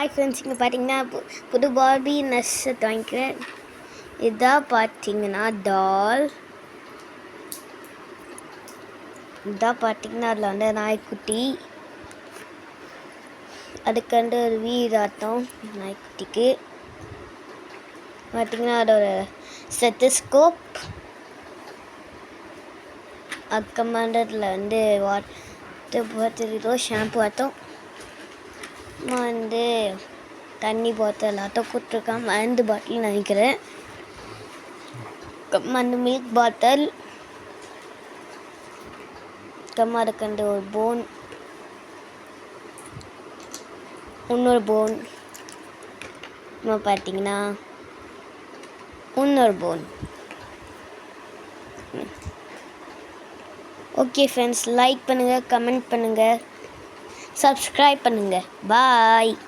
Hi friends, இங்கே பார்த்தீங்கன்னா புது பார்பி நெஸ்ஸை வாங்கிக்கிறேன். இதான் பார்த்தீங்கன்னா டால். இதான் பார்த்தீங்கன்னா அதில் வந்து நாய்க்குட்டி, அதுக்கண்டு ஒரு வீராட்டம் நாய்க்குட்டிக்கு. பார்த்தீங்கன்னா அதோட ஸ்டெத்தஸ்கோப், அக்கமாண்டத்தில் வந்து வாட்டர் பாட்டில் ஷாம்பு ஆட்டம், வந்து தண்ணி பாட்டில் ஆட்டம் கொடுத்துருக்கான். மருந்து பாட்டில் நினைக்கிறேன். அந்த மில்க் பாட்டில், அதுக்கண்டு ஒரு போன், இன்னொரு போன், பார்த்தீங்கன்னா இன்னொரு போன். ஓகே ஃப்ரெண்ட்ஸ், லைக் பண்ணுங்கள், கமெண்ட் பண்ணுங்கள், சப்ஸ்கிரைப் பண்ணுங்கள். பாய்.